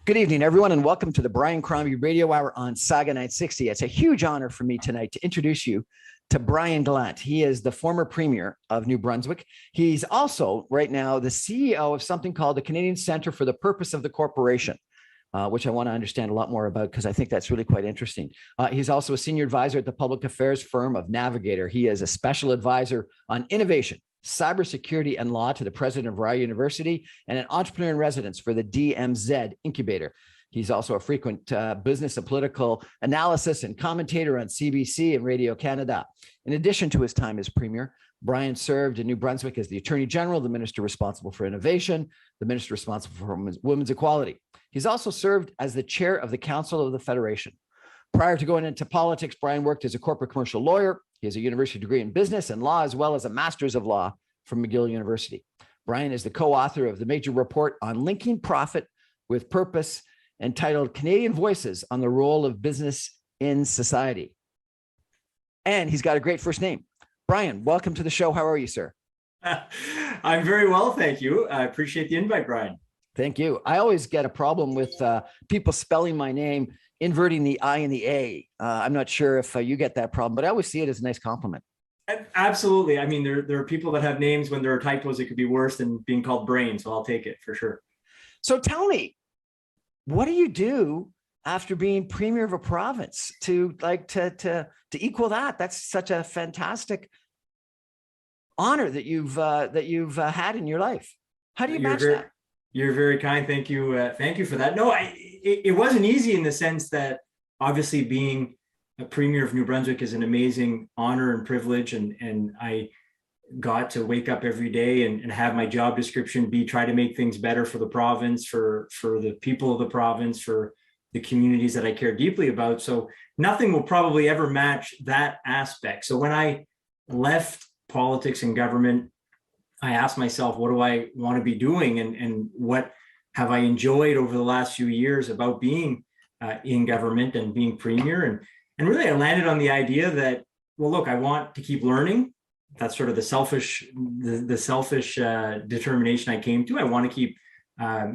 Good evening, everyone, and welcome to the Brian Crombie Radio Hour on Saga 960. It's a huge honor for me tonight to introduce you to Brian Gallant. He is the former Premier of New Brunswick. He's also, right now, the CEO of something called the Canadian Centre for the Purpose of the Corporation, which I want to understand a lot more about because I think that's really quite interesting. He's also a senior advisor at the public affairs firm of Navigator. He is a special advisor on innovation, cybersecurity, and law to the president of Rice University, and an entrepreneur in residence for the DMZ Incubator. He's also a frequent business and political analysis and commentator on CBC and Radio Canada. In addition to his time as Premier, Brian served in New Brunswick as the Attorney General, the Minister responsible for innovation, the Minister responsible for women's equality. He's also served as the Chair of the Council of the Federation. Prior to going into politics, Brian worked as a corporate commercial lawyer. He has a university degree in business and law, as well as a master's of law from McGill University. Brian is the co-author of the major report on linking profit with purpose, entitled Canadian Voices on the Role of Business in Society. And he's got a great first name. Brian, welcome to the show. How are you, sir? I'm very well, thank you. I appreciate the invite, Brian. Thank you. I always get a problem with people spelling my name, inverting the I and the A. I'm not sure if you get that problem, but I always see it as a nice compliment. Absolutely. I mean, there are people that have names when there are typos, it could be worse than being called Brain. So I'll take it for sure. So tell me, what do you do after being Premier of a province to equal that? That's such a fantastic honor that you've had in your life. How do you match that? You're very kind. Thank you. Thank you for that. No, it wasn't easy in the sense that obviously being a Premier of New Brunswick is an amazing honor and privilege. And I got to wake up every day and have my job description be try to make things better for the province, for the people of the province, for the communities that I care deeply about. So nothing will probably ever match that aspect. So when I left politics and government, I asked myself, what do I want to be doing? And what have I enjoyed over the last few years about being in government and being Premier? And really, I landed on the idea that, well, look, I want to keep learning. That's sort of the selfish determination I came to. I want to keep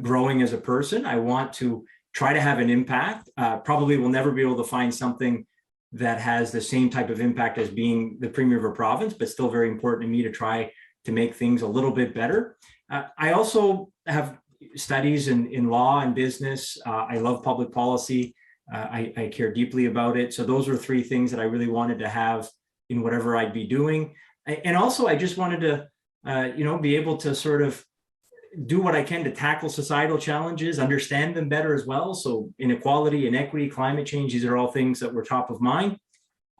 growing as a person. I want to try to have an impact. Probably will never be able to find something that has the same type of impact as being the Premier of a province, but still very important to me to try to make things a little bit better. I also have studies in law and business. I love public policy. I care deeply about it. So those are three things that I really wanted to have in whatever I'd be doing. And also, I just wanted to, be able to sort of do what I can to tackle societal challenges, understand them better as well. So inequality, inequity, climate change, these are all things that were top of mind.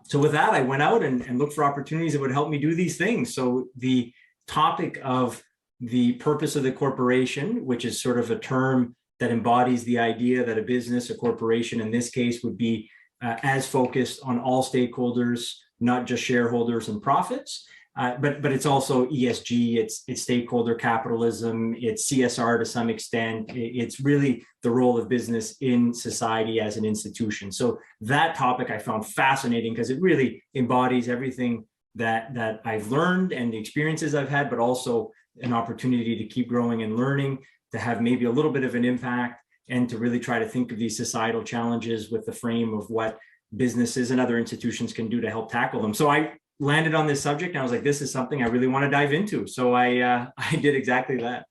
So with that, I went out and looked for opportunities that would help me do these things. So the topic of the purpose of the corporation, which is sort of a term that embodies the idea that a business, a corporation in this case, would be as focused on all stakeholders, not just shareholders and profits. But it's also ESG, it's stakeholder capitalism, it's CSR to some extent. It's really the role of business in society as an institution. So that topic I found fascinating because it really embodies everything that I've learned and the experiences I've had, but also an opportunity to keep growing and learning, to have maybe a little bit of an impact, and to really try to think of these societal challenges with the frame of what businesses and other institutions can do to help tackle them. So I landed on this subject and I was like, this is something I really want to dive into. So I did exactly that.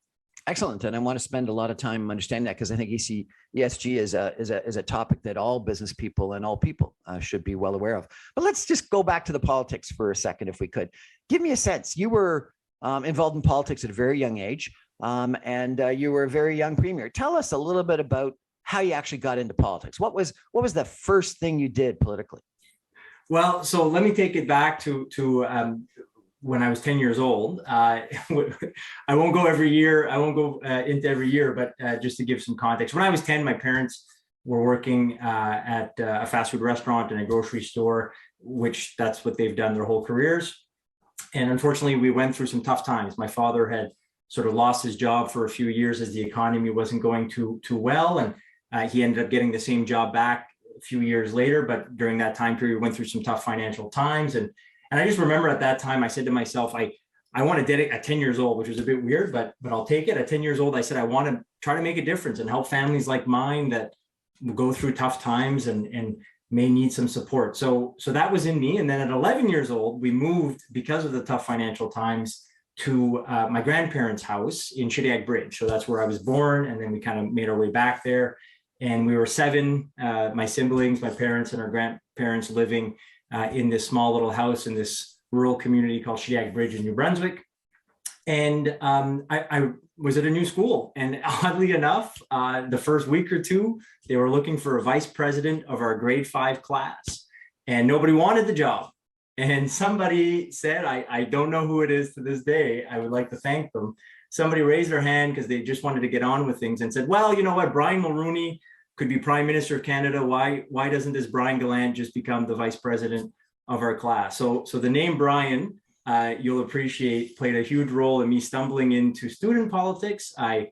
Excellent. And I want to spend a lot of time understanding that because I think ESG is a topic that all business people and all people should be well aware of. But let's just go back to the politics for a second, if we could. Give me a sense. You were involved in politics at a very young age, and you were a very young Premier. Tell us a little bit about how you actually got into politics. What was the first thing you did politically? Well, so let me take it back to when I was 10 years old. I won't go every year. I won't go into every year, but just to give some context. When I was 10, my parents were working at a fast food restaurant and a grocery store, which that's what they've done their whole careers. And unfortunately, we went through some tough times. My father had sort of lost his job for a few years as the economy wasn't going too well. And he ended up getting the same job back a few years later. But during that time period, we went through some tough financial times. And I just remember at that time, I said to myself, I I want to dedicate at 10 years old, which was a bit weird, but I'll take it. At 10 years old, I said, I want to try to make a difference and help families like mine that go through tough times and may need some support. So that was in me. And then at 11 years old, we moved because of the tough financial times to my grandparents' house in Shediac Bridge. So that's where I was born. And then we kind of made our way back there. And we were 7, my siblings, my parents, and our grandparents living in this small little house in this rural community called Shediac Bridge in New Brunswick. And I was at a new school. And oddly enough, the first week or two, they were looking for a vice president of our grade 5 class. And nobody wanted the job. And somebody said, I don't know who it is to this day. I would like to thank them. Somebody raised their hand because they just wanted to get on with things and said, well, you know what, Brian Mulroney could be Prime Minister of Canada. Why doesn't this Brian Gallant just become the vice president of our class? So the name Brian, you'll appreciate, played a huge role in me stumbling into student politics. I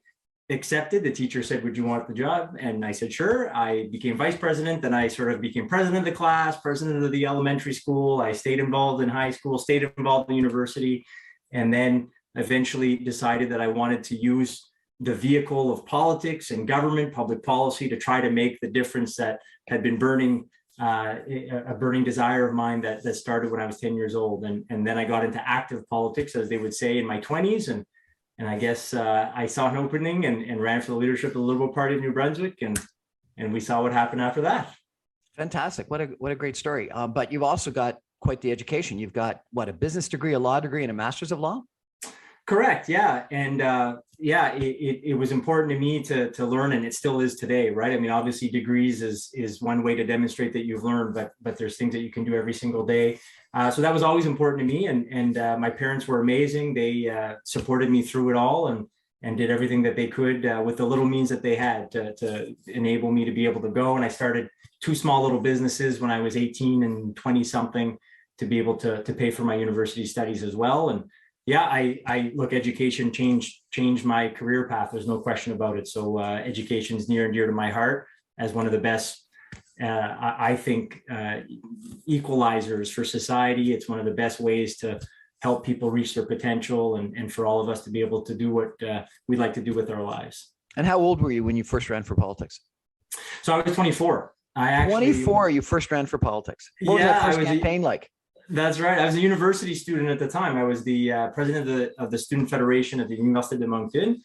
accepted. The teacher said, would you want the job? And I said, sure. I became vice president. Then I sort of became president of the class, president of the elementary school. I stayed involved in high school, stayed involved in university, and then eventually decided that I wanted to use the vehicle of politics and government, public policy, to try to make the difference that had been burning, a burning desire of mine that started when I was 10 years old. And then I got into active politics, as they would say, in my 20s. And I guess I saw an opening and ran for the leadership of the Liberal Party of New Brunswick. And we saw what happened after that. Fantastic. What a great story. But you've also got quite the education. You've got what, a business degree, a law degree, and a master's of law? Correct. Yeah. And it was important to me to learn, and it still is today, right? I mean, obviously degrees is one way to demonstrate that you've learned, but there's things that you can do every single day. So that was always important to me. And my parents were amazing. They supported me through it all and did everything that they could with the little means that they had to enable me to be able to go. And I started 2 small little businesses when I was 18 and 20 something to be able to pay for my university studies as well. And yeah, I look, education changed my career path. There's no question about it. So education is near and dear to my heart as one of the best, I think, equalizers for society. It's one of the best ways to help people reach their potential and for all of us to be able to do what we'd like to do with our lives. And how old were you when you first ran for politics? So I was 24. 24, you first ran for politics. What was that first campaign like? That's right. I was a university student at the time. I was the president of the Student Federation at the Université de Moncton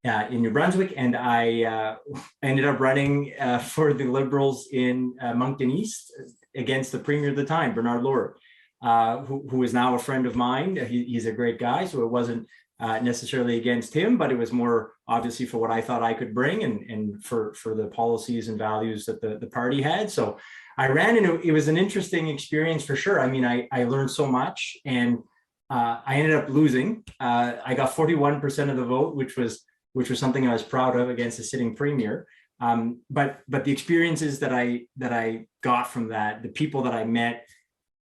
in New Brunswick, and I ended up running for the Liberals in Moncton East against the Premier at the time, Bernard Lourdes, who is now a friend of mine. He's a great guy, so it wasn't necessarily against him, but it was more obviously for what I thought I could bring and for the policies and values that the party had. So I ran, and it was an interesting experience for sure. I mean, I learned so much, and I ended up losing. I got 41% of the vote, which was something I was proud of against the sitting premier. But the experiences that I got from that, the people that I met,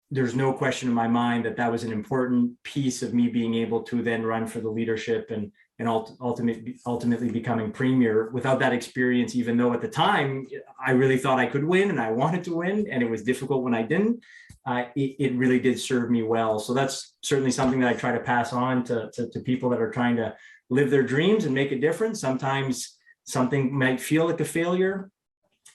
there's no question in my mind that was an important piece of me being able to then run for the leadership and ultimately becoming premier. Without that experience, even though at the time I really thought I could win and I wanted to win, and it was difficult when I didn't, it really did serve me well. So that's certainly something that I try to pass on to people that are trying to live their dreams and make a difference. Sometimes something might feel like a failure.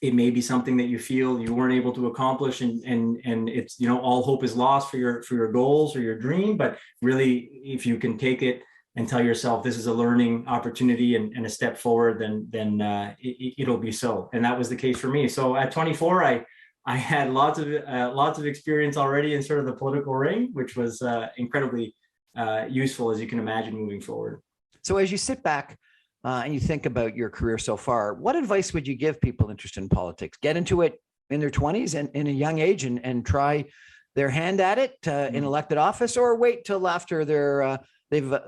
It may be something that you feel you weren't able to accomplish, and it's, you know, all hope is lost for your goals or your dream. But really, if you can take it and tell yourself this is a learning opportunity and a step forward, then it'll be so. And that was the case for me. So at 24, I had lots of experience already in sort of the political ring, which was incredibly useful, as you can imagine, moving forward. So as you sit back and you think about your career so far, what advice would you give people interested in politics? Get into it in their 20s and in a young age and try their hand at it in elected office, or wait till after they've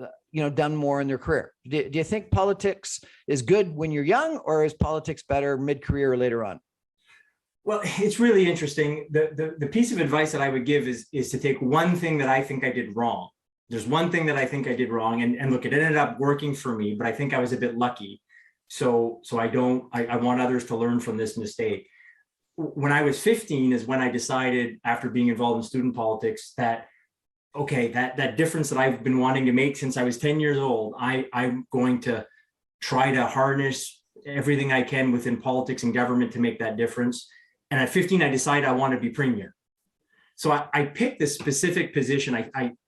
done more in their career? Do you think politics is good when you're young, or is politics better mid-career or later on? Well, it's really interesting. The piece of advice that I would give is to take one thing that I think I did wrong. There's one thing that I think I did wrong, and look, it ended up working for me, but I think I was a bit lucky. So I want others to learn from this mistake. When I was 15 is when I decided, after being involved in student politics, that okay, that difference that I've been wanting to make since I was 10 years old, I'm going to try to harness everything I can within politics and government to make that difference. And at 15, I decided I want to be premier. So I picked this specific position.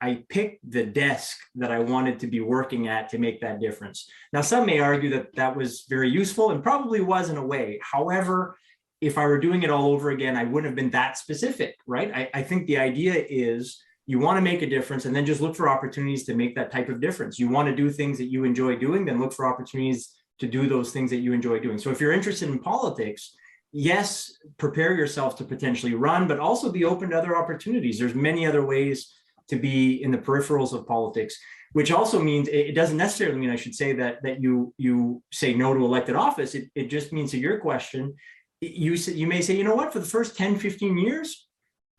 I picked the desk that I wanted to be working at to make that difference. Now, some may argue that that was very useful, and probably was in a way. However, if I were doing it all over again, I wouldn't have been that specific, right? I think the idea is you want to make a difference, and then just look for opportunities to make that type of difference. You want to do things that you enjoy doing, then look for opportunities to do those things that you enjoy doing. So if you're interested in politics, yes, prepare yourself to potentially run, but also be open to other opportunities. There's many other ways to be in the peripherals of politics, which also means it doesn't necessarily mean, I should say, that you say no to elected office. It just means, to your question, you may say, you know what, for the first 10, 15 years,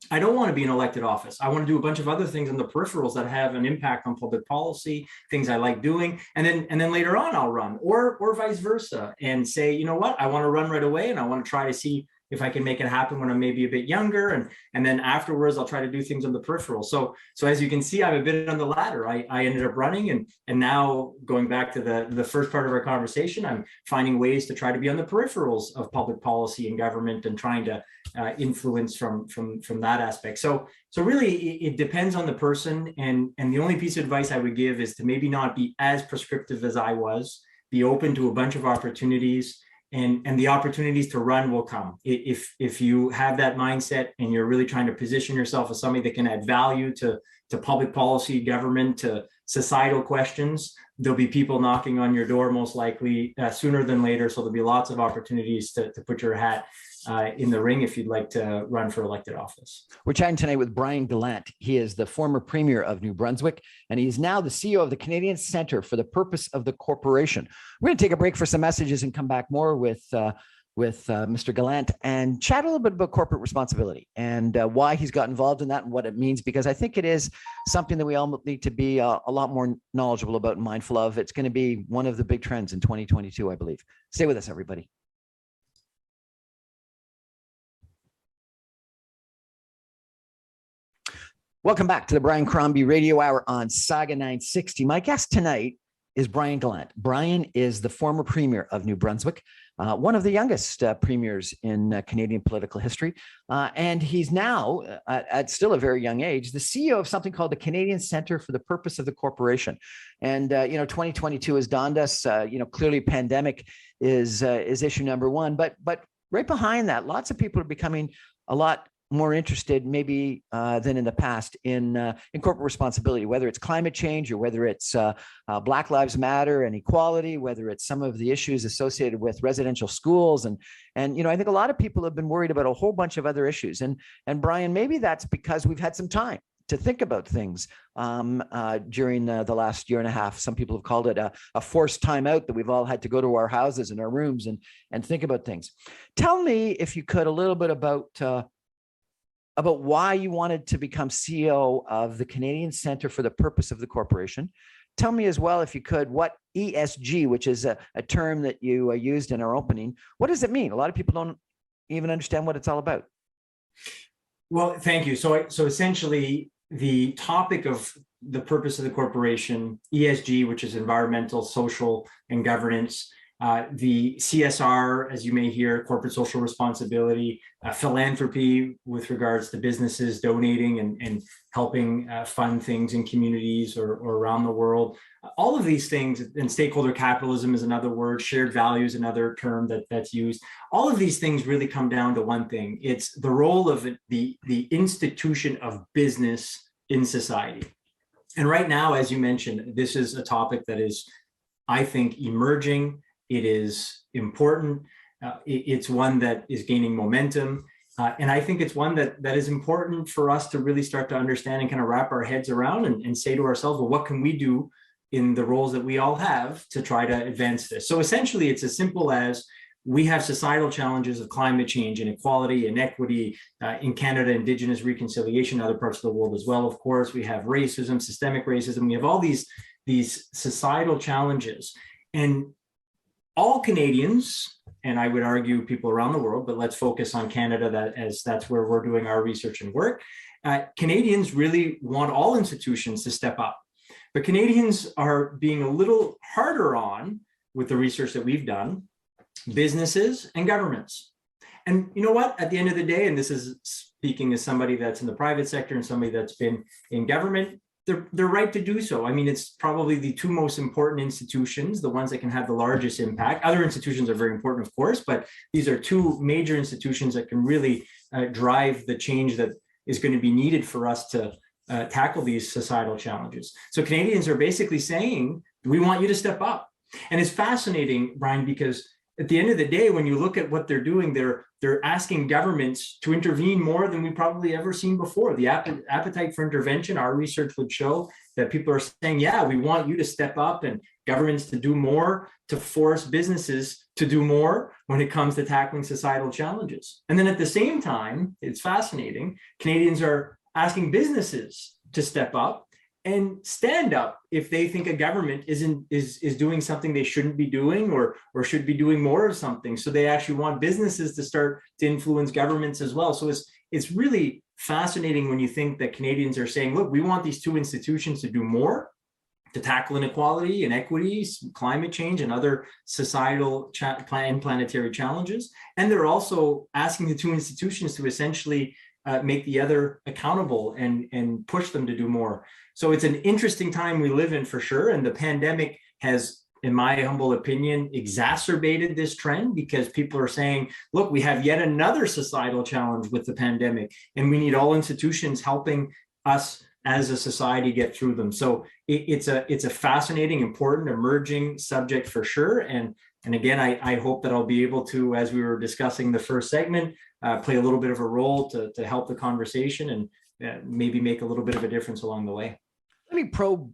I don't want to be in elected office. I want to do a bunch of other things on the peripherals that have an impact on public policy, things I like doing. And then later on I'll run, or vice versa, and say, you know what, I want to run right away, and I want to try to see if I can make it happen when I'm maybe a bit younger. And then afterwards, I'll try to do things on the peripheral. So as you can see, I'm a bit on the ladder. I ended up running, and now going back to the first part of our conversation, I'm finding ways to try to be on the peripherals of public policy and government, and trying to influence from that aspect. So really, it depends on the person. And the only piece of advice I would give is to maybe not be as prescriptive as I was. Be open to a bunch of opportunities. And the opportunities to run will come. If you have that mindset, and you're really trying to position yourself as somebody that can add value to public policy, government, to societal questions, there'll be people knocking on your door, most likely sooner than later. So there'll be lots of opportunities to put your hat in the ring if you'd like to run for elected office. We're chatting tonight with Brian Gallant. He is the former premier of New Brunswick, and he's now the CEO of the Canadian Centre for the Purpose of the Corporation. We're going to take a break for some messages and come back more with Mr. Gallant, and chat a little bit about corporate responsibility and why he's got involved in that and what it means, because I think it is something that we all need to be a lot more knowledgeable about and mindful of. It's going to be one of the big trends in 2022, I believe. Stay with us, everybody. Welcome back to the Brian Crombie Radio Hour on Saga 960. My guest tonight is Brian Gallant. Brian is the former premier of New Brunswick, one of the youngest premiers in Canadian political history. And he's now, at still a very young age, the CEO of something called the Canadian Centre for the Purpose of the Corporation. And, 2022 has dawned us. Clearly pandemic is issue number one. But right behind that, lots of people are becoming a lot more interested maybe than in the past in corporate responsibility, whether it's climate change or whether it's Black Lives Matter and equality, whether it's some of the issues associated with residential schools. And I think a lot of people have been worried about a whole bunch of other issues. And Brian, maybe that's because we've had some time to think about things during the last year and a half. Some people have called it a forced time out, that we've all had to go to our houses and our rooms and think about things. Tell me, if you could, a little bit about why you wanted to become CEO of the Canadian Centre for the Purpose of the Corporation. Tell me as well, if you could, what ESG, which is a term that you used in our opening, what does it mean? A lot of people don't even understand what it's all about. Well, thank you. So essentially, the topic of the purpose of the corporation, ESG, which is environmental, social, and governance, the CSR, as you may hear, corporate social responsibility, philanthropy with regards to businesses donating and helping fund things in communities or around the world. All of these things, and stakeholder capitalism is another word, shared values, another term that's used. All of these things really come down to one thing. It's the role of the institution of business in society. And right now, as you mentioned, this is a topic that is, I think, emerging. It is important. It's one that is gaining momentum. And I think it's one that is important for us to really start to understand and kind of wrap our heads around and say to ourselves, well, what can we do in the roles that we all have to try to advance this? So essentially, it's as simple as we have societal challenges of climate change, inequality, inequity, in Canada, Indigenous reconciliation, other parts of the world as well. Of course, we have racism, systemic racism. We have all these societal challenges. And all Canadians and I would argue people around the world, but let's focus on Canada, as that's where we're doing our research and work. Canadians really want all institutions to step up, but Canadians are being a little harder on, with the research that we've done, businesses and governments. And you know what, at the end of the day, and this is speaking as somebody that's in the private sector and somebody that's been in government, they're right to do so. I mean, it's probably the two most important institutions, the ones that can have the largest impact. Other institutions are very important, of course, but these are two major institutions that can really drive the change that is going to be needed for us to tackle these societal challenges. So Canadians are basically saying, we want you to step up. And it's fascinating, Brian, because at the end of the day, when you look at what they're doing, they're asking governments to intervene more than we've probably ever seen before. The appetite for intervention, our research would show that people are saying, yeah, we want you to step up and governments to do more, to force businesses to do more when it comes to tackling societal challenges. And then at the same time, it's fascinating, Canadians are asking businesses to step up and stand up if they think a government is doing something they shouldn't be doing, or should be doing more of something. So they actually want businesses to start to influence governments as well. So it's really fascinating when you think that Canadians are saying, look, we want these two institutions to do more to tackle inequality, inequities, climate change, and other societal and planetary challenges. And they're also asking the two institutions to essentially make the other accountable and push them to do more. So it's an interesting time we live in, for sure. And the pandemic has, in my humble opinion, exacerbated this trend, because people are saying, look, we have yet another societal challenge with the pandemic, and we need all institutions helping us as a society get through them. So it's a fascinating, important, emerging subject for sure. And again, I hope that I'll be able to, as we were discussing the first segment, play a little bit of a role to help the conversation and maybe make a little bit of a difference along the way. Let me probe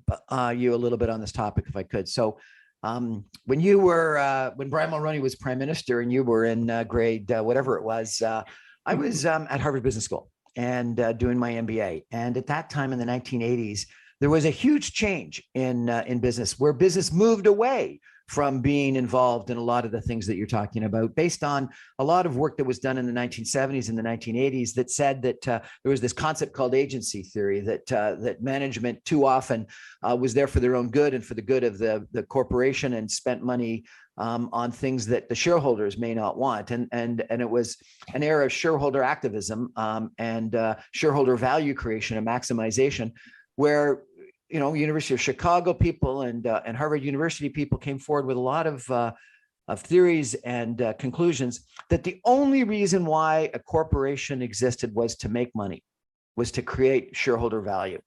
you a little bit on this topic, if I could. So when Brian Mulroney was prime minister and you were in grade whatever it was, I was at Harvard Business School and doing my MBA. And at that time in the 1980s, there was a huge change in business, where business moved away from being involved in a lot of the things that you're talking about, based on a lot of work that was done in the 1970s and the 1980s that said that there was this concept called agency theory, that management too often was there for their own good and for the good of the corporation, and spent money on things that the shareholders may not want. And it was an era of shareholder activism and shareholder value creation and maximization, where University of Chicago people and Harvard University people came forward with a lot of theories and conclusions that the only reason why a corporation existed was to make money, was to create shareholder value.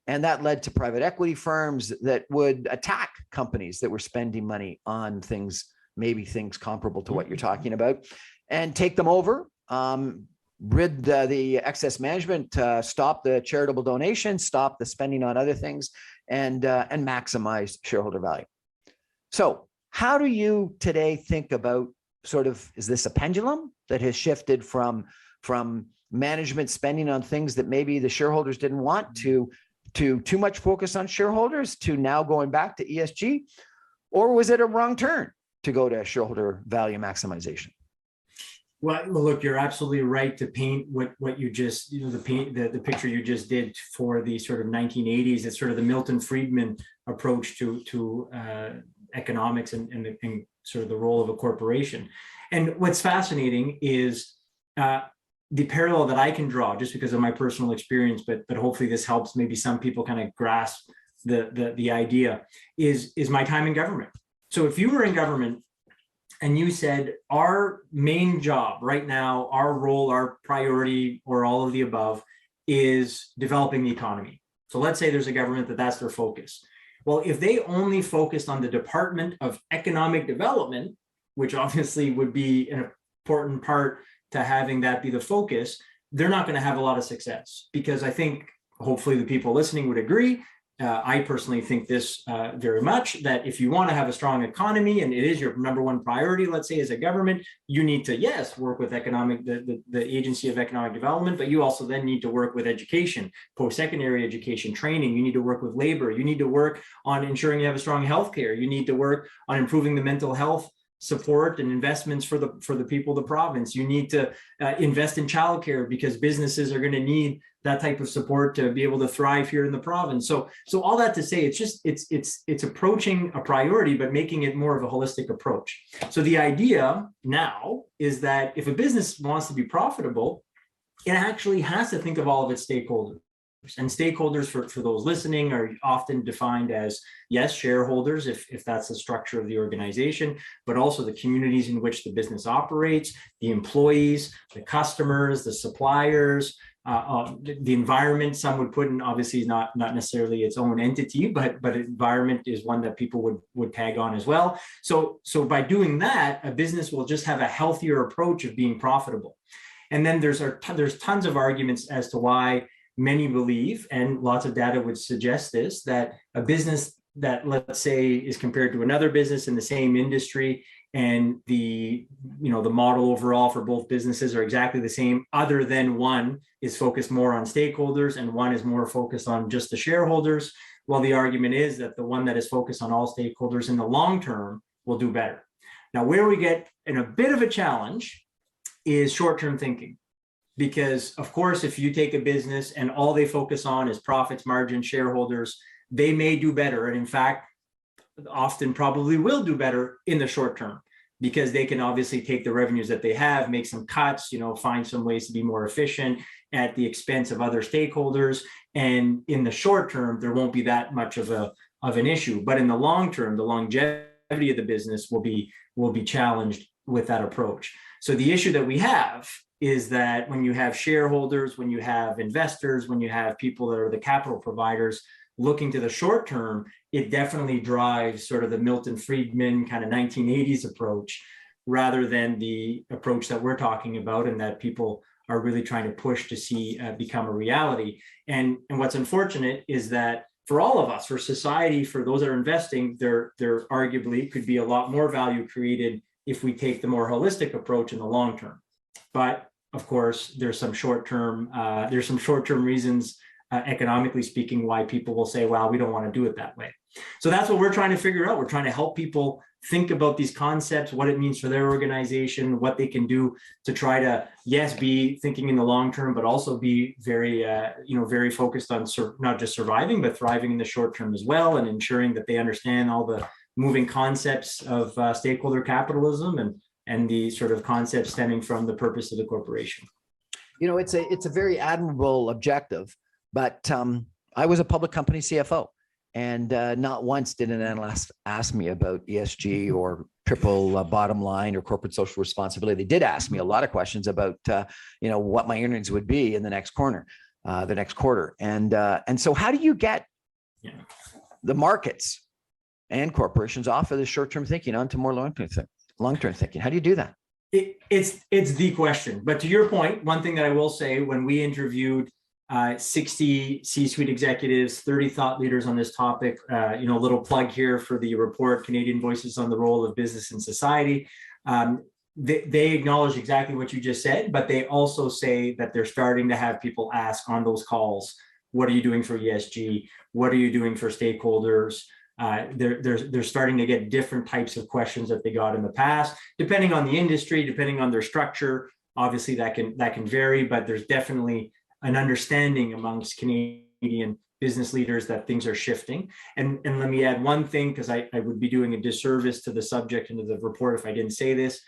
And that led to private equity firms that would attack companies that were spending money on things, maybe things comparable to what you're talking about, and take them over, rid the excess management, stop the charitable donations, stop the spending on other things, and maximize shareholder value. So how do you today think about is this a pendulum that has shifted from management spending on things that maybe the shareholders didn't want to too much focus on shareholders, to now going back to ESG? Or was it a wrong turn to go to shareholder value maximization? Well, look, you're absolutely right to paint what you just, the picture you just did for the sort of 1980s. It's sort of the Milton Friedman approach to economics and sort of the role of a corporation. And what's fascinating is the parallel that I can draw, just because of my personal experience, but hopefully this helps maybe some people kind of grasp the idea, is my time in government. So if you were in government and you said, our main job right now, our role, our priority, or all of the above, is developing the economy. So let's say there's a government that's their focus. Well, if they only focused on the Department of Economic Development, which obviously would be an important part to having that be the focus, they're not going to have a lot of success. Because I think hopefully the people listening would agree. I personally think this very much, that if you want to have a strong economy and it is your number one priority, let's say as a government, you need to, yes, work with the Agency of Economic Development, but you also then need to work with education, post-secondary education, training. You need to work with labor. You need to work on ensuring you have a strong healthcare. You need to work on improving the mental health support and investments for the people of the province. You need to invest in childcare because businesses are going to need that type of support to be able to thrive here in the province. So all that to say, it's approaching a priority, but making it more of a holistic approach. So the idea now is that if a business wants to be profitable, it actually has to think of all of its stakeholders. And stakeholders, for those listening, are often defined as, yes, shareholders, if that's the structure of the organization, but also the communities in which the business operates, the employees, the customers, the suppliers, the environment. Some would put in, obviously not necessarily its own entity, but environment is one that people would tag on as well. So by doing that, a business will just have a healthier approach of being profitable. And then there's tons of arguments as to why many believe, and lots of data would suggest this, that a business that, let's say, is compared to another business in the same industry, and the model overall for both businesses are exactly the same, other than one is focused more on stakeholders and one is more focused on just the shareholders. Well, the argument is that the one that is focused on all stakeholders in the long term will do better. Now, where we get in a bit of a challenge is short-term thinking. Because, of course, if you take a business and all they focus on is profits, margin, shareholders, they may do better. And in fact, often probably will do better in the short term, because they can obviously take the revenues that they have, make some cuts, find some ways to be more efficient at the expense of other stakeholders. And in the short term, there won't be that much of an issue. But in the long term, the longevity of the business will be challenged with that approach. So the issue that we have is that when you have shareholders, when you have investors, when you have people that are the capital providers looking to the short term, it definitely drives sort of the Milton Friedman kind of 1980s approach, rather than the approach that we're talking about and that people are really trying to push to see become a reality. And what's unfortunate is that for all of us, for society, for those that are investing, there arguably could be a lot more value created if we take the more holistic approach in the long term. But of course, there's some short-term reasons, economically speaking, why people will say, "Well, we don't want to do it that way." So that's what we're trying to figure out. We're trying to help people think about these concepts, what it means for their organization, what they can do to try to, yes, be thinking in the long term, but also be very, very focused on not just surviving, but thriving in the short term as well, and ensuring that they understand all the moving concepts of stakeholder capitalism and the sort of concepts stemming from the purpose of the corporation. It's a very admirable objective, but I was a public company CFO, and not once did an analyst ask me about ESG or triple bottom line or corporate social responsibility. They did ask me a lot of questions about what my earnings would be in the next quarter. And so how do you get the markets and corporations off of the short-term thinking onto more long-term thinking? How do you do that? It's the question. But to your point, one thing that I will say, when we interviewed 60 C-suite executives, 30 thought leaders on this topic, a little plug here for the report, Canadian Voices on the Role of Business in Society. They acknowledge exactly what you just said, but they also say that they're starting to have people ask on those calls, what are you doing for ESG? What are you doing for stakeholders? They're starting to get different types of questions that they got in the past, depending on the industry, depending on their structure. Obviously, that can vary, but there's definitely an understanding amongst Canadian business leaders that things are shifting. And let me add one thing, because I would be doing a disservice to the subject and to the report if I didn't say this.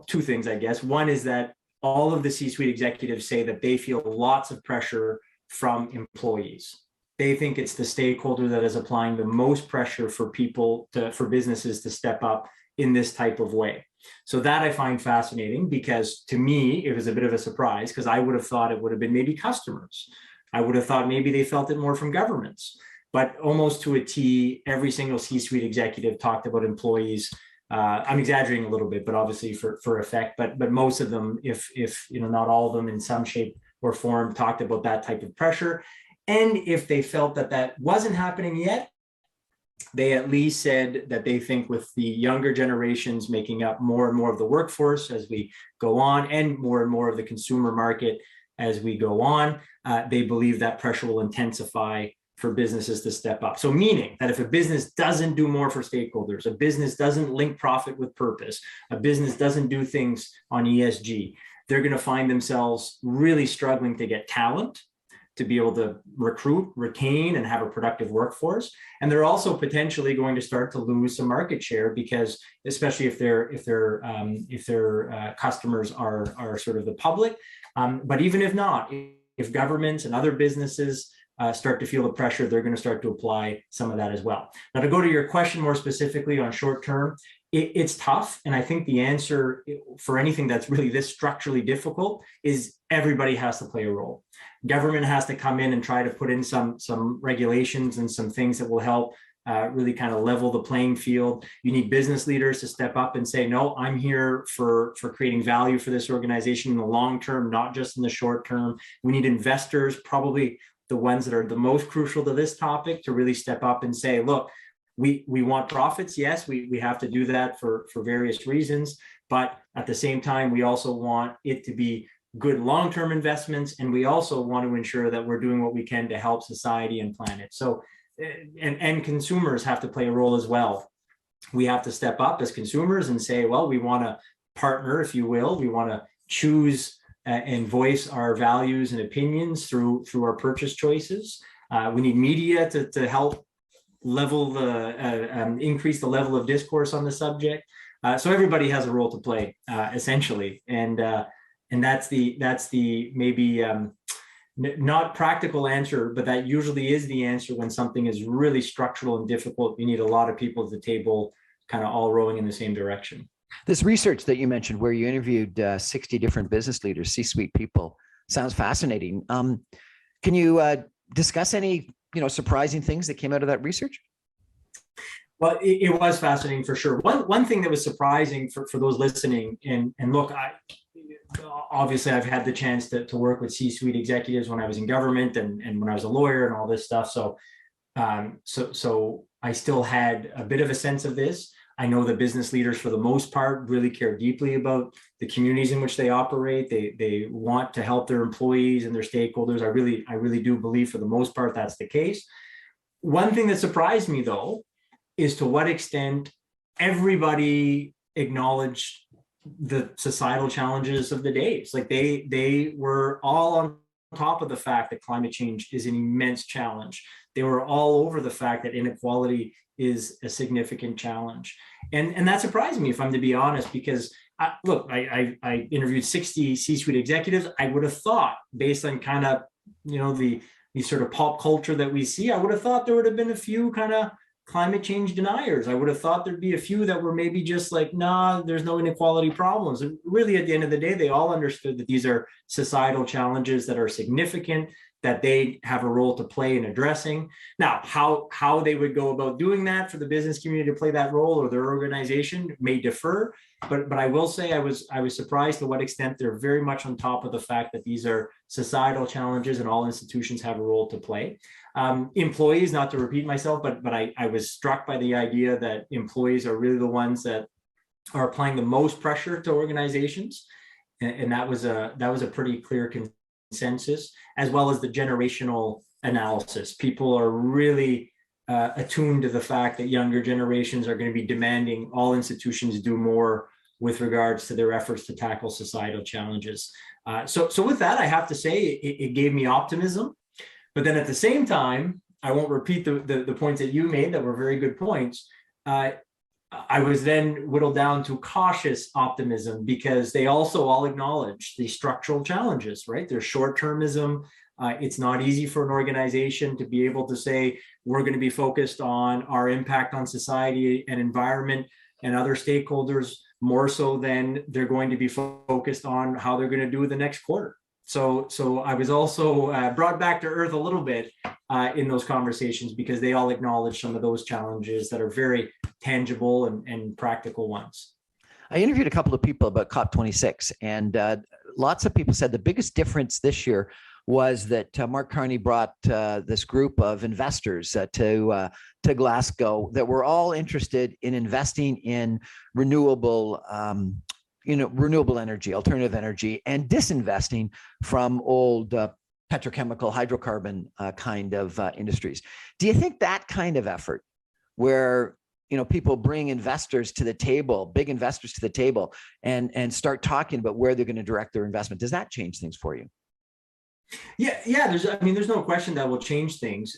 Two things, I guess. One is that all of the C-suite executives say that they feel lots of pressure from employees. They think it's the stakeholder that is applying the most pressure for businesses to step up in this type of way. So that I find fascinating, because to me, it was a bit of a surprise, because I would have thought it would have been maybe customers. I would have thought maybe they felt it more from governments, but almost to a T, every single C-suite executive talked about employees. I'm exaggerating a little bit, but obviously for effect, but most of them, if not all of them in some shape or form, talked about that type of pressure. And if they felt that wasn't happening yet, they at least said that they think with the younger generations making up more and more of the workforce as we go on, and more of the consumer market as we go on, they believe that pressure will intensify for businesses to step up. So meaning that if a business doesn't do more for stakeholders, a business doesn't link profit with purpose, a business doesn't do things on ESG, they're going to find themselves really struggling to get talent, to be able to recruit, retain, and have a productive workforce. And they're also potentially going to start to lose some market share because, especially if their customers are sort of the public, but even if not, if governments and other businesses start to feel the pressure, they're going to start to apply some of that as well. Now, to go to your question more specifically on short term, it's tough. And I think the answer for anything that's really this structurally difficult is everybody has to play a role. Government has to come in and try to put in some regulations and some things that will help really kind of level the playing field. You need business leaders to step up and say, no, I'm here for creating value for this organization in the long term, not just in the short term. We need investors, probably the ones that are the most crucial to this topic, to really step up and say, look, we want profits. Yes, we have to do that for various reasons. But at the same time, we also want it to be good long-term investments. And we also want to ensure that we're doing what we can to help society and planet. So, and consumers have to play a role as well. We have to step up as consumers and say, well, we want to partner, if you will. We want to choose and voice our values and opinions through our purchase choices. We need media to help level increase the level of discourse on the subject. So everybody has a role to play, essentially, and that's the maybe not practical answer, but that usually is the answer when something is really structural and difficult. You need a lot of people at the table, kind of all rowing in the same direction. This research that you mentioned, where you interviewed 60 different business leaders, C-suite people, sounds fascinating. Can you discuss any surprising things that came out of that research? Well, it was fascinating for sure. One thing that was surprising for those listening, and look, obviously I've had the chance to work with C-suite executives when I was in government and when I was a lawyer and all this stuff. So I still had a bit of a sense of this. I know the business leaders, for the most part, really care deeply about the communities in which they operate. They want to help their employees and their stakeholders. I really do believe, for the most part, that's the case. One thing that surprised me, though, is to what extent everybody acknowledged the societal challenges of the days. Like they were all on top of the fact that climate change is an immense challenge. They were all over the fact that inequality is a significant challenge. And that surprised me, if I'm to be honest, because I interviewed 60 C-suite executives. I would have thought, based on kind of, the sort of pop culture that we see, I would have thought there would have been a few kind of climate change deniers. I would have thought there'd be a few that were maybe just like, nah, there's no inequality problems. And really, at the end of the day, they all understood that these are societal challenges that are significant, that they have a role to play in addressing. Now, how they would go about doing that for the business community to play that role, or their organization, may differ. But I will say I was surprised to what extent they're very much on top of the fact that these are societal challenges and all institutions have a role to play. Employees, not to repeat myself, but I was struck by the idea that employees are really the ones that are applying the most pressure to organizations, and that was a pretty clear consensus, as well as the generational analysis. People are really attuned to the fact that younger generations are going to be demanding all institutions do more with regards to their efforts to tackle societal challenges. So with that, I have to say it gave me optimism. But then at the same time, I won't repeat the points that you made that were very good points. I was then whittled down to cautious optimism, because they also all acknowledge the structural challenges, right? There's short-termism. It's not easy for an organization to be able to say, we're going to be focused on our impact on society and environment and other stakeholders more so than they're going to be focused on how they're going to do the next quarter. So I was also brought back to earth a little bit in those conversations, because they all acknowledge some of those challenges that are very tangible and practical ones. I interviewed a couple of people about COP26, and lots of people said the biggest difference this year was that Mark Carney brought this group of investors to Glasgow that were all interested in investing in renewable renewable energy, alternative energy, and disinvesting from old petrochemical, hydrocarbon kind of industries. Do you think that kind of effort, where people bring investors to the table, big investors to the table, and start talking about where they're going to direct their investment, does that change things for you? Yeah. There's no question that will change things.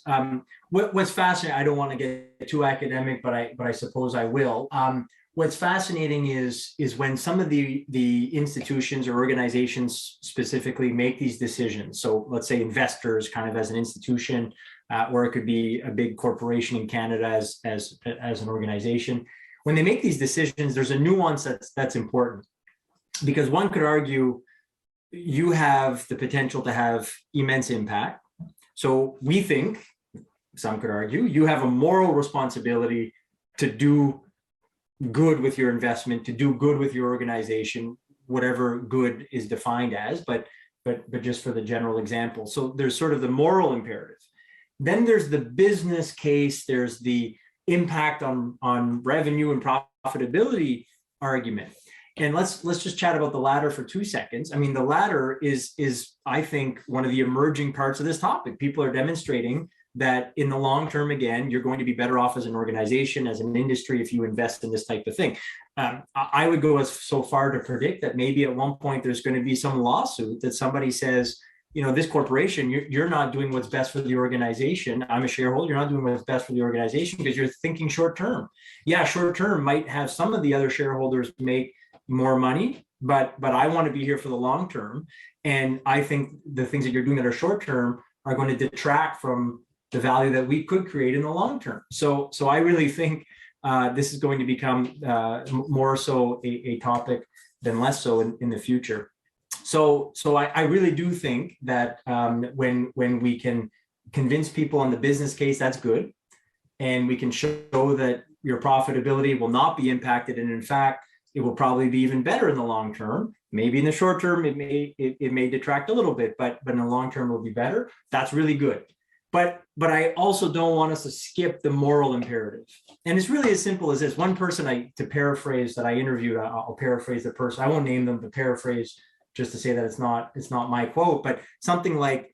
What's fascinating, I don't want to get too academic, but I suppose I will. What's fascinating is when some of the institutions or organizations specifically make these decisions. So let's say investors, kind of as an institution, or it could be a big corporation in Canada as an organization. When they make these decisions, there's a nuance that's important, because one could argue you have the potential to have immense impact. So we think, some could argue, you have a moral responsibility to do good with your investment, to do good with your organization, whatever good is defined as, but just for the general example. So there's sort of the moral imperative. Then there's the business case, there's the impact on revenue and profitability argument. And let's just chat about the latter for 2 seconds. I mean, the latter is I think one of the emerging parts of this topic. People are demonstrating that in the long term, again, you're going to be better off as an organization, as an industry, if you invest in this type of thing. I would go so far to predict that maybe at one point there's going to be some lawsuit that somebody says, this corporation, you're not doing what's best for the organization. I'm a shareholder. You're not doing what's best for the organization because you're thinking short term. Yeah, short term might have some of the other shareholders make more money, but I want to be here for the long term. And I think the things that you're doing that are short term are going to detract from the value that we could create in the long term. So I really think this is going to become more so a topic than less so in the future. So I really do think that when we can convince people on the business case, that's good. And we can show that your profitability will not be impacted. And in fact, it will probably be even better in the long term. Maybe in the short term, it may detract a little bit, but in the long term, it will be better. That's really good. But I also don't want us to skip the moral imperative. And it's really as simple as this. One person to paraphrase that I interviewed, I'll paraphrase the person. I won't name them, but paraphrase just to say that it's not my quote, but something like,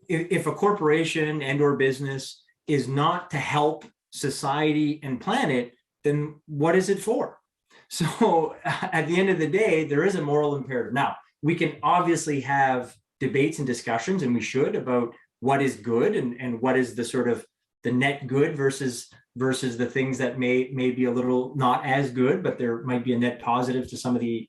if a corporation and or business is not to help society and planet, then what is it for? So at the end of the day, there is a moral imperative. Now, we can obviously have debates and discussions, and we should, about what is good and what is the sort of the net good versus the things that may be a little not as good, but there might be a net positive to some of the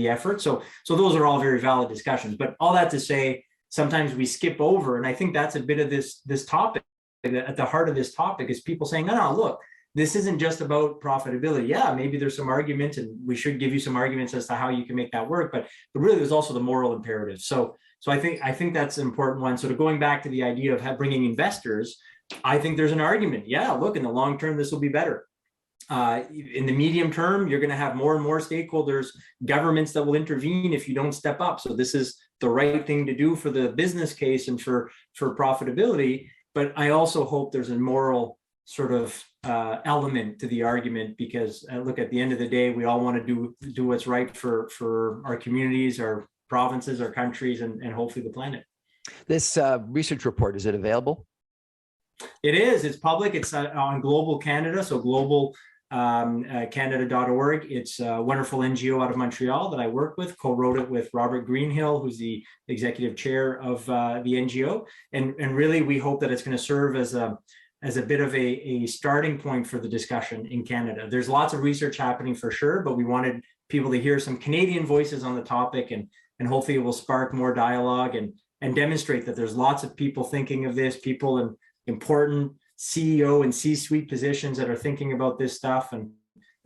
effort. So those are all very valid discussions. But all that to say, sometimes we skip over, and I think that's a bit of this topic. At the heart of this topic is people saying, no, look, this isn't just about profitability. Yeah, maybe there's some arguments, and we should give you some arguments as to how you can make that work. But really, there's also the moral imperative. So I think that's an important one. So going back to the idea of bringing investors, I think there's an argument. Yeah, look, in the long term, this will be better. In the medium term, you're going to have more and more stakeholders, governments that will intervene if you don't step up. So this is the right thing to do for the business case and for profitability. But I also hope there's a moral sort of element to the argument, because look, at the end of the day, we all want to do what's right for our communities, our provinces, our countries, and hopefully the planet. This research report, is it available? It is. It's public. It's on Global Canada, so global Canada.org. It's a wonderful NGO out of Montreal that I work with, co-wrote it with Robert Greenhill, who's the executive chair of the NGO. And really, we hope that it's going to serve as a bit of a starting point for the discussion in Canada. There's lots of research happening for sure, but we wanted people to hear some Canadian voices on the topic, and hopefully it will spark more dialogue and demonstrate that there's lots of people thinking of this, people in important CEO and C-suite positions that are thinking about this stuff, and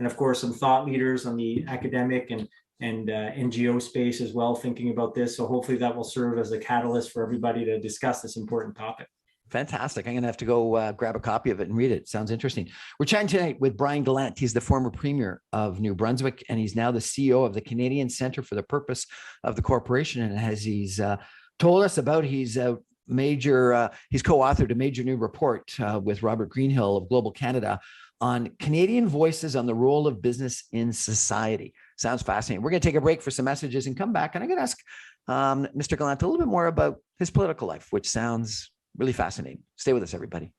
of course some thought leaders on the academic and NGO space as well thinking about this. So hopefully that will serve as a catalyst for everybody to discuss this important topic. Fantastic. I'm going to have to go grab a copy of it and read it. Sounds interesting. We're chatting tonight with Brian Gallant. He's the former premier of New Brunswick, and he's now the CEO of the Canadian Centre for the Purpose of the Corporation. And as he's told us about, he's co-authored a major new report with Robert Greenhill of Global Canada on Canadian voices on the role of business in society. Sounds fascinating. We're going to take a break for some messages and come back. And I'm going to ask Mr. Gallant a little bit more about his political life, which sounds really fascinating. Stay with us, everybody.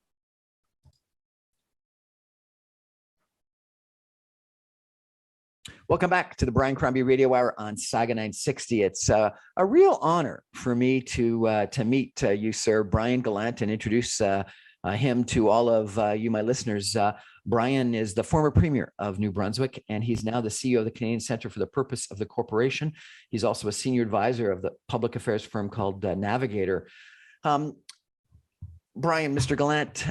Welcome back to the Brian Crombie Radio Hour on Saga 960. It's a real honor for me to meet you, sir, Brian Gallant, and introduce him to all of you, my listeners. Brian is the former premier of New Brunswick, and he's now the CEO of the Canadian Centre for the Purpose of the Corporation. He's also a senior advisor of the public affairs firm called Navigator. Brian, Mr. Gallant,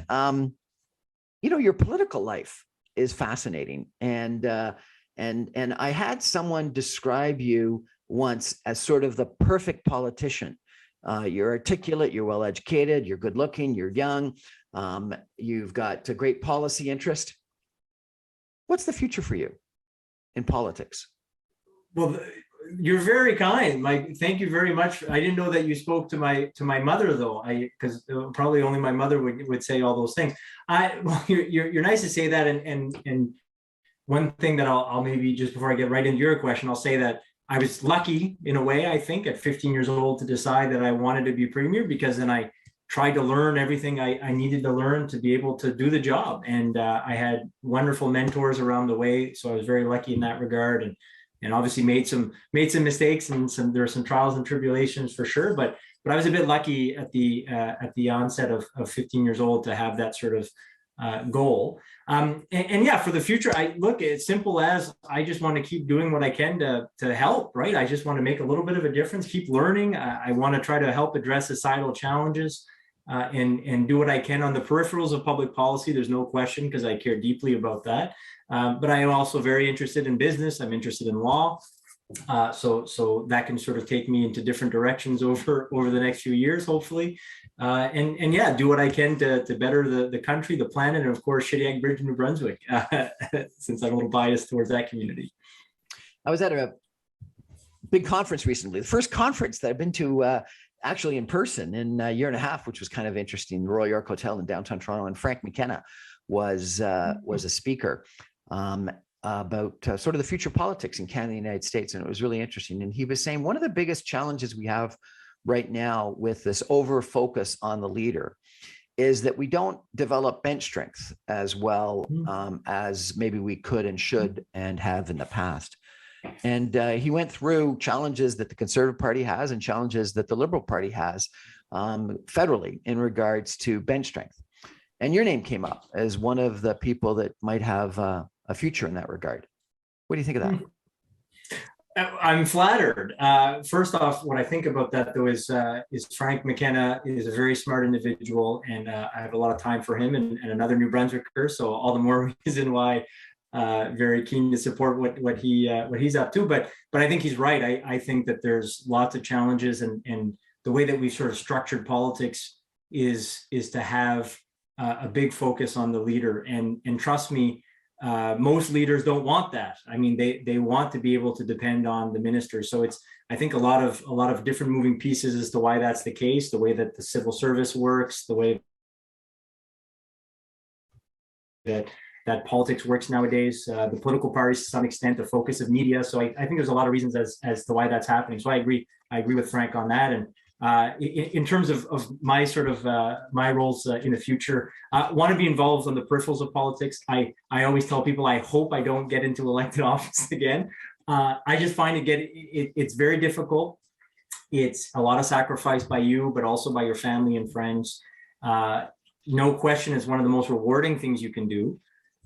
your political life is fascinating, and I had someone describe you once as sort of the perfect politician. You're articulate, you're well-educated, you're good-looking, you're young, you've got a great policy interest. What's the future for you in politics? Well, you're very kind, Mike. Thank you very much. I didn't know that you spoke to my mother, though, because probably only my mother would say all those things. Well, you're nice to say that, and one thing that I'll maybe, just before I get right into your question, I'll say that I was lucky in a way, I think, at 15 years old to decide that I wanted to be premier, because then I tried to learn everything I needed to learn to be able to do the job. And I had wonderful mentors around the way. So I was very lucky in that regard, and obviously made some mistakes, and there were some trials and tribulations for sure. But I was a bit lucky at the onset of 15 years old to have that sort of goal. And yeah, for the future, I look, it's simple as I just want to keep doing what I can to help, right? I just want to make a little bit of a difference, keep learning. I want to try to help address societal challenges and do what I can on the peripherals of public policy. There's no question, because I care deeply about that. But I am also very interested in business. I'm interested in law. So that can sort of take me into different directions over the next few years, hopefully. And yeah, do what I can to better the country, the planet, and of course, Shediac Bridge, New Brunswick, since I'm a little biased towards that community. I was at a big conference recently, the first conference that I've been to actually in person in a year and a half, which was kind of interesting. The Royal York Hotel in downtown Toronto, and Frank McKenna was a speaker about sort of the future politics in Canada and the United States. And it was really interesting. And he was saying one of the biggest challenges we have right now with this over focus on the leader is that we don't develop bench strength as well as maybe we could and should and have in the past. And he went through challenges that the Conservative Party has and challenges that the Liberal Party has federally in regards to bench strength. And your name came up as one of the people that might have a future in that regard. What do you think of that? I'm flattered. First off, what I think about that, though, is Frank McKenna is a very smart individual, and I have a lot of time for him and another New Brunswicker. So all the more reason why very keen to support what he's up to. But I think he's right. I think that there's lots of challenges, and the way that we've sort of structured politics is to have a big focus on the leader. And trust me, most leaders don't want that. I mean, they want to be able to depend on the minister. So it's, I think, a lot of different moving pieces as to why that's the case, the way that the civil service works, the way that politics works nowadays, the political parties to some extent, the focus of media. So I think there's a lot of reasons as to why that's happening. So I agree with Frank on that. And in terms of my sort of my roles in the future, want to be involved on the peripherals of politics. I always tell people I hope I don't get into elected office again. I just find it's very difficult. It's a lot of sacrifice by you, but also by your family and friends. No question, it's one of the most rewarding things you can do,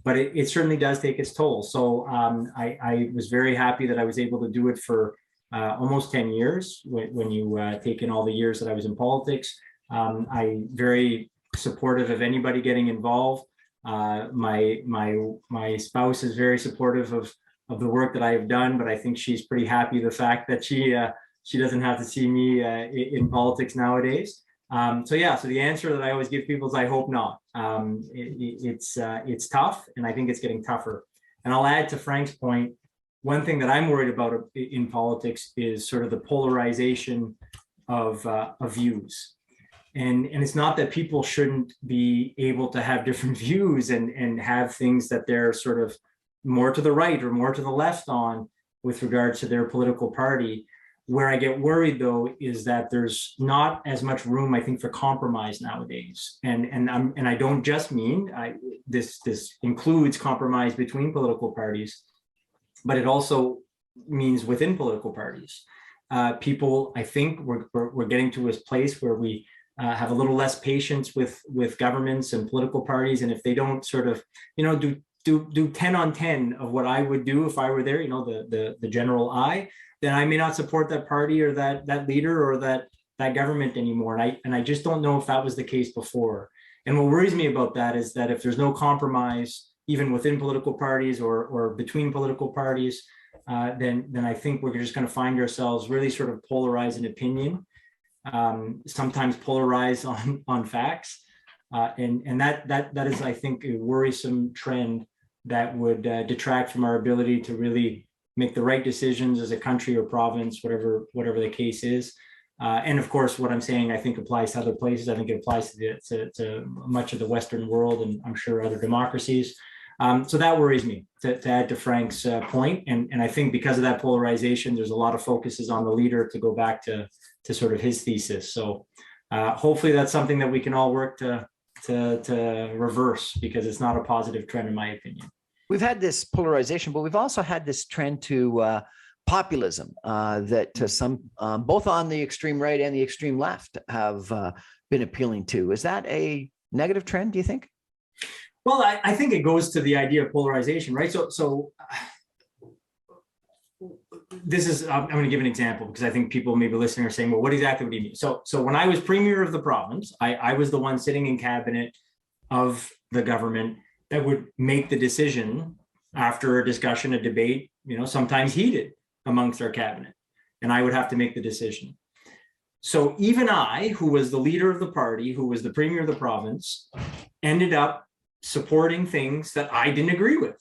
but it certainly does take its toll. So I was very happy that I was able to do it for almost 10 years when you take in all the years that I was in politics. I'm very supportive of anybody getting involved. My spouse is very supportive of the work that I have done, but I think she's pretty happy the fact that she doesn't have to see me in politics nowadays. So the answer that I always give people is I hope not. It's tough, and I think it's getting tougher. And I'll add to Frank's point, one thing that I'm worried about in politics is sort of the polarization of views. And it's not that people shouldn't be able to have different views and have things that they're sort of more to the right or more to the left on, with regards to their political party. Where I get worried, though, is that there's not as much room, I think, for compromise nowadays. And I don't just mean this includes compromise between political parties, but it also means within political parties. People, I think, we're getting to a place where we have a little less patience with governments and political parties, and if they don't sort of, do 10 on 10 of what I would do if I were there, the general I, then I may not support that party or that leader or that government anymore. And I just don't know if that was the case before. And what worries me about that is that if there's no compromise, even within political parties or between political parties, then I think we're just going to find ourselves really sort of polarized in opinion, sometimes polarized on facts. And that is, I think, a worrisome trend that would detract from our ability to really make the right decisions as a country or province, whatever the case is. And of course, what I'm saying, I think applies to other places. I think it applies to much of the Western world, and I'm sure other democracies. So that worries me, to add to Frank's point. And I think because of that polarization, there's a lot of focuses on the leader to go back to sort of his thesis. So hopefully that's something that we can all work to reverse, because it's not a positive trend, in my opinion. We've had this polarization, but we've also had this trend to populism that some, both on the extreme right and the extreme left, have been appealing to. Is that a negative trend, do you think? Well, I think it goes to the idea of polarization, right? So this is, I'm going to give an example, because I think people maybe listening are saying, well, what exactly do you mean? So when I was premier of the province, I was the one sitting in cabinet of the government that would make the decision after a discussion, a debate, sometimes heated amongst our cabinet, and I would have to make the decision. So even I, who was the leader of the party, who was the premier of the province, ended up supporting things that I didn't agree with.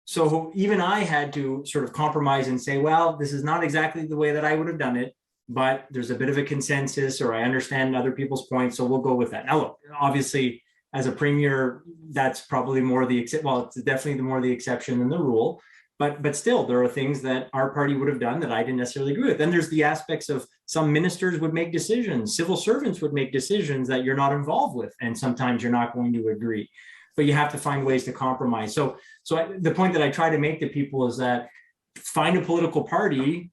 So even I had to sort of compromise and say, well, this is not exactly the way that I would have done it, but there's a bit of a consensus, or I understand other people's points, so we'll go with that. Now, look, obviously, as a premier, that's probably more it's definitely more the exception than the rule. But still, there are things that our party would have done that I didn't necessarily agree with. Then there's the aspects of some ministers would make decisions, civil servants would make decisions that you're not involved with, and sometimes you're not going to agree. But you have to find ways to compromise. So the point that I try to make to people is that find a political party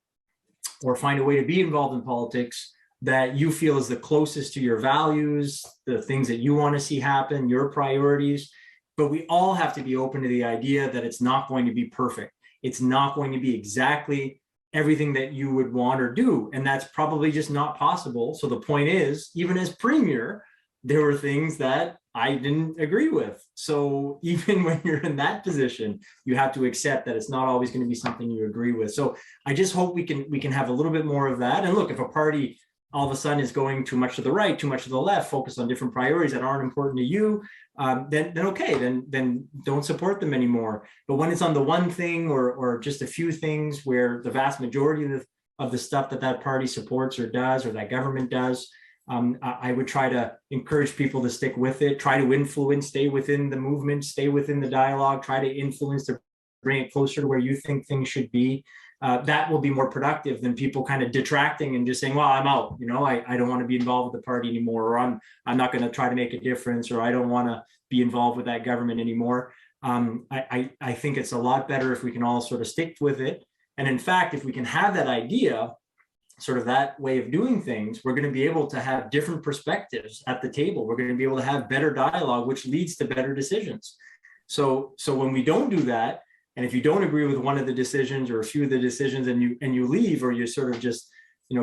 or find a way to be involved in politics that you feel is the closest to your values, the things that you want to see happen, your priorities. But we all have to be open to the idea that it's not going to be perfect. It's not going to be exactly everything that you would want or do. And that's probably just not possible. So the point is, even as premier, there were things that I didn't agree with. So even when you're in that position, you have to accept that it's not always going to be something you agree with. So I just hope we can have a little bit more of that. And look, if a party all of a sudden is going too much to the right, too much to the left, focus on different priorities that aren't important to you, then okay, then don't support them anymore. But when it's on the one thing or just a few things where the vast majority of the stuff that party supports or does, or that government does, I would try to encourage people to stick with it, try to influence, stay within the movement, stay within the dialogue, try to influence to bring it closer to where you think things should be. That will be more productive than people kind of detracting and just saying, well, I'm out, I don't want to be involved with the party anymore, or I'm not going to try to make a difference, or I don't want to be involved with that government anymore. I think it's a lot better if we can all sort of stick with it. And in fact, if we can have that idea, sort of that way of doing things, we're going to be able to have different perspectives at the table. We're going to be able to have better dialogue, which leads to better decisions. So when we don't do that, and if you don't agree with one of the decisions or a few of the decisions, and you leave, or you sort of just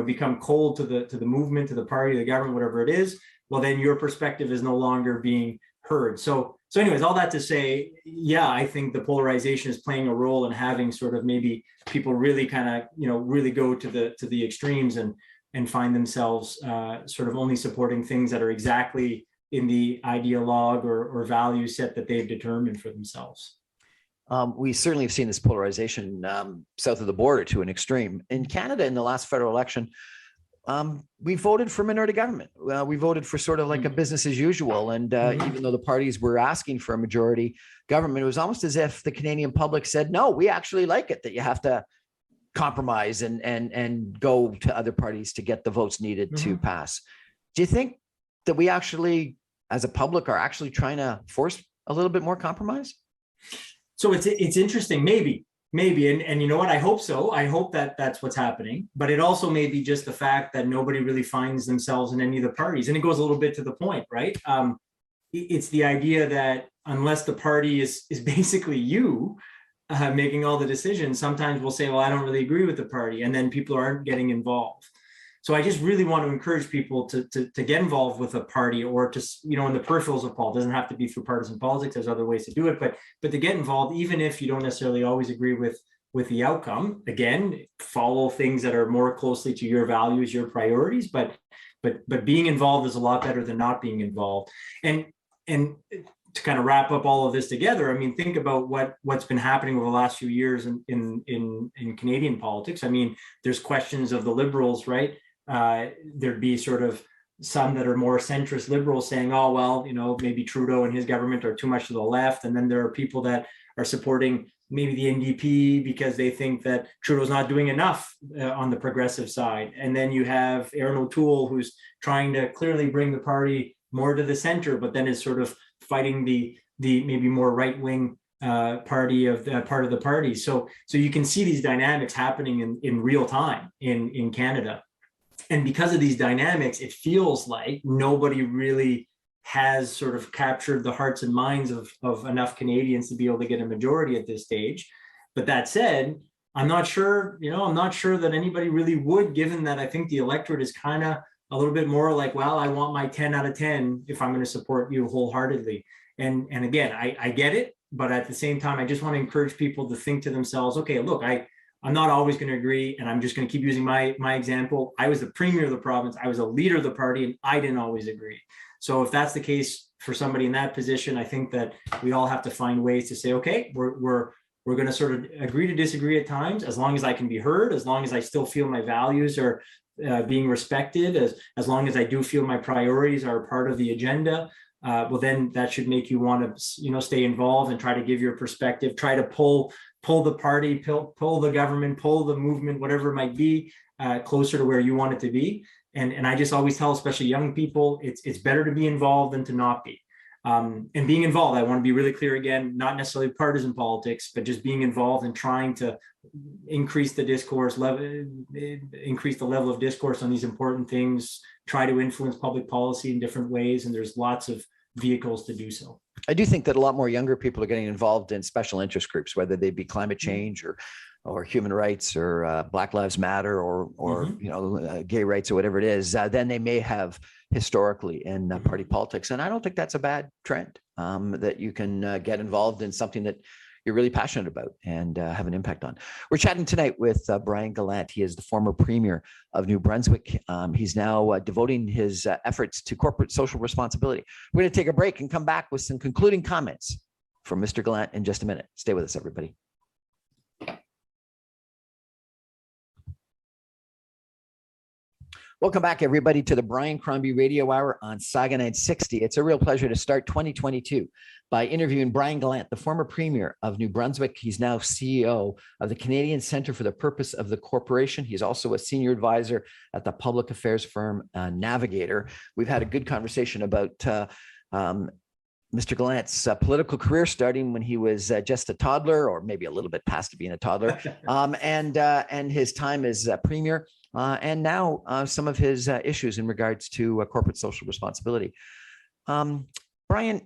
become cold to the movement, to the party, the government, whatever it is, well, then your perspective is no longer being heard. So anyways, all that to say, yeah, I think the polarization is playing a role in having sort of maybe people really kind of really go to the extremes and find themselves sort of only supporting things that are exactly in the ideologue or value set that they've determined for themselves. We certainly have seen this polarization south of the border to an extreme. In Canada, in the last federal election, we voted for minority government. We voted for sort of like a business as usual. And even though the parties were asking for a majority government, it was almost as if the Canadian public said, no, we actually like it, that you have to compromise and go to other parties to get the votes needed to pass. Do you think that we actually, as a public, are actually trying to force a little bit more compromise? So it's interesting, maybe, and you know what? I hope so. I hope that that's what's happening. But it also may be just the fact that nobody really finds themselves in any of the parties, and it goes a little bit to the point, right? It's the idea that unless the party is basically you making all the decisions, sometimes we'll say, well, I don't really agree with the party, and then people aren't getting involved. So I just really want to encourage people to get involved with a party, or to, you know, in the peripherals of politics. It doesn't have to be through partisan politics. There's other ways to do it, but to get involved, even if you don't necessarily always agree with the outcome. Again, follow things that are more closely to your values, your priorities, but being involved is a lot better than not being involved. And to kind of wrap up all of this together, I mean, think about what's been happening over the last few years in Canadian politics. I mean, there's questions of the Liberals, right? There'd be sort of some that are more centrist Liberals saying, oh, well, you know, maybe Trudeau and his government are too much to the left. And then there are people that are supporting maybe the NDP because they think that Trudeau's not doing enough on the progressive side. And then you have Aaron O'Toole, who's trying to clearly bring the party more to the center, but then is sort of fighting the maybe more right-wing part of the party. So you can see these dynamics happening in real time in Canada. And because of these dynamics, it feels like nobody really has sort of captured the hearts and minds of enough Canadians to be able to get a majority at this stage. But that said, I'm not sure that anybody really would, given that I think the electorate is kind of a little bit more like, well, I want my 10 out of 10 if I'm going to support you wholeheartedly. And again, I get it, but at the same time, I just want to encourage people to think to themselves, okay, look, I'm not always going to agree, and I'm just going to keep using my example. I was the premier of the province. I was a leader of the party, and I didn't always agree. So if that's the case for somebody in that position, I think that we all have to find ways to say, okay, we're going to sort of agree to disagree at times, as long as I can be heard, as long as I still feel my values are being respected, as long as I do feel my priorities are part of the agenda. Well, then that should make you want to, you know, stay involved and try to give your perspective, try to pull the party, pull the government, pull the movement, whatever it might be, closer to where you want it to be. And I just always tell, especially young people, it's better to be involved than to not be. And being involved, I want to be really clear again, not necessarily partisan politics, but just being involved and trying to increase the discourse level, increase the level of discourse on these important things, try to influence public policy in different ways. And there's lots of vehicles to do so. I do think that a lot more younger people are getting involved in special interest groups, whether they be climate change or human rights or Black Lives Matter or you know, gay rights or whatever it is, than they may have historically in party politics. And I don't think that's a bad trend, that you can get involved in something that you're really passionate about and have an impact on. We're chatting tonight with Brian Gallant. He is the former premier of New Brunswick. He's now devoting his efforts to corporate social responsibility. We're going to take a break and come back with some concluding comments from Mr. Gallant in just a minute. Stay with us, everybody. Welcome back, everybody, to the Brian Crombie Radio Hour on Saga 960. It's a real pleasure to start 2022 by interviewing Brian Gallant, the former premier of New Brunswick. He's now CEO of the Canadian Centre for the Purpose of the Corporation. He's also a senior advisor at the public affairs firm Navigator. We've had a good conversation about Mr. Gallant's political career, starting when he was just a toddler, or maybe a little bit past being a toddler, and his time as premier. And now some of his issues in regards to corporate social responsibility. Brian,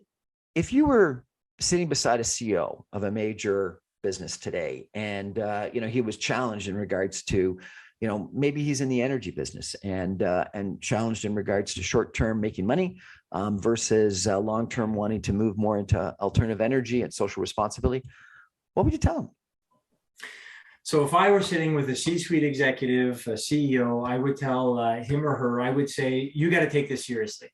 if you were sitting beside a CEO of a major business today, and you know, he was challenged in regards to, you know, maybe he's in the energy business and challenged in regards to short-term making money versus long-term wanting to move more into alternative energy and social responsibility, what would you tell him? So if I were sitting with a C-suite executive, a CEO, I would tell him or her, I would say, you got to take this seriously.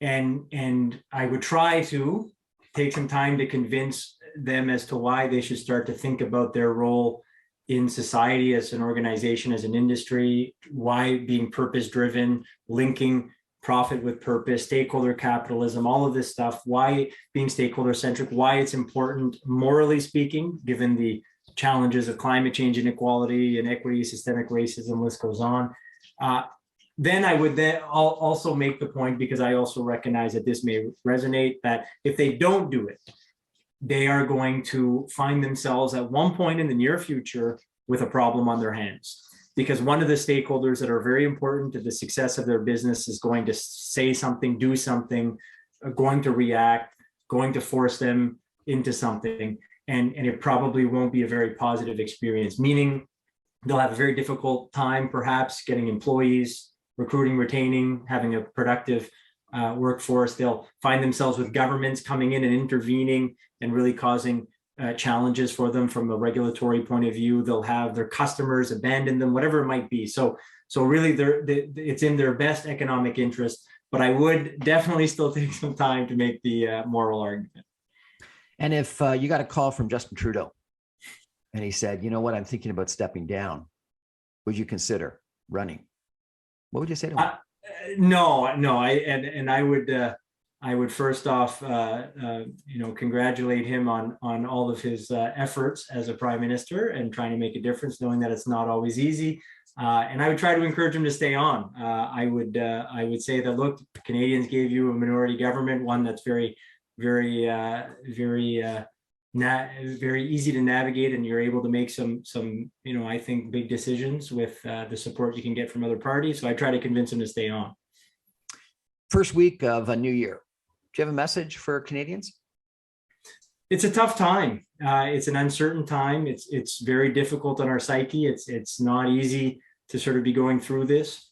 And I would try to take some time to convince them as to why they should start to think about their role in society as an organization, as an industry, why being purpose-driven, linking profit with purpose, stakeholder capitalism, all of this stuff, why being stakeholder-centric, why it's important, morally speaking, given the challenges of climate change, inequality, inequity, systemic racism, list goes on. Then I would then also make the point, because I also recognize that this may resonate, that if they don't do it, they are going to find themselves at one point in the near future with a problem on their hands. Because one of the stakeholders that are very important to the success of their business is going to say something, do something, going to react, going to force them into something. And it probably won't be a very positive experience, meaning they'll have a very difficult time perhaps getting employees, recruiting, retaining, having a productive workforce. They'll find themselves with governments coming in and intervening and really causing challenges for them from a regulatory point of view. They'll have their customers abandon them, whatever it might be. So really it's in their best economic interest, but I would definitely still take some time to make the moral argument. And if you got a call from Justin Trudeau and he said, you know what, I'm thinking about stepping down, would you consider running? What would you say to him? No. I would first off, congratulate him on all of his efforts as a prime minister and trying to make a difference, knowing that it's not always easy. And I would try to encourage him to stay on. I would say that, look, Canadians gave you a minority government, one that's very easy to navigate, and you're able to make some I think big decisions with the support you can get from other parties. So I try to convince him to stay on. First week of a new year, do you have a message for Canadians? It's a tough time. It's an uncertain time. It's very difficult on our psyche. It's not easy to sort of be going through this.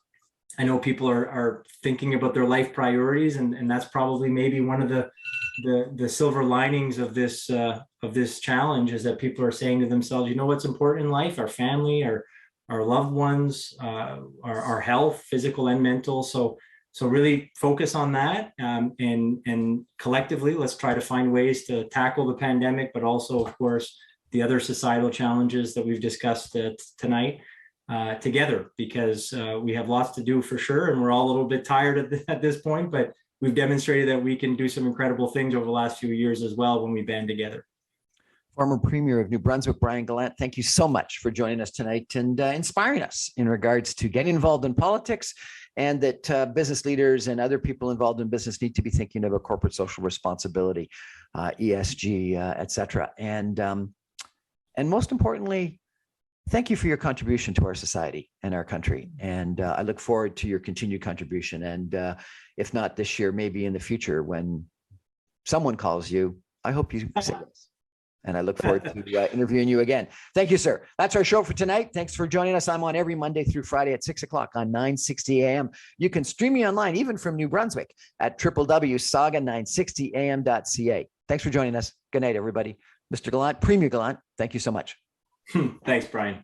I know people are thinking about their life priorities, and that's probably maybe one of the silver linings of this challenge, is that people are saying to themselves, you know what's important in life? Our family, our loved ones, our health, physical and mental. So really focus on that, and collectively, let's try to find ways to tackle the pandemic, but also, of course, the other societal challenges that we've discussed tonight together, because we have lots to do for sure, and we're all a little bit tired at this point, but we've demonstrated that we can do some incredible things over the last few years as well when we band together. Former Premier of New Brunswick, Brian Gallant, thank you so much for joining us tonight and inspiring us in regards to getting involved in politics, and that business leaders and other people involved in business need to be thinking of a corporate social responsibility, ESG, et cetera. And most importantly, thank you for your contribution to our society and our country. And I look forward to your continued contribution. And if not this year, maybe in the future, when someone calls you, I hope you say yes. And I look forward to interviewing you again. Thank you, sir. That's our show for tonight. Thanks for joining us. I'm on every Monday through Friday at 6 o'clock on 960 AM. You can stream me online, even from New Brunswick, at www.saga960am.ca. Thanks for joining us. Good night, everybody. Mr. Gallant, Premier Gallant, thank you so much. Thanks, Brian.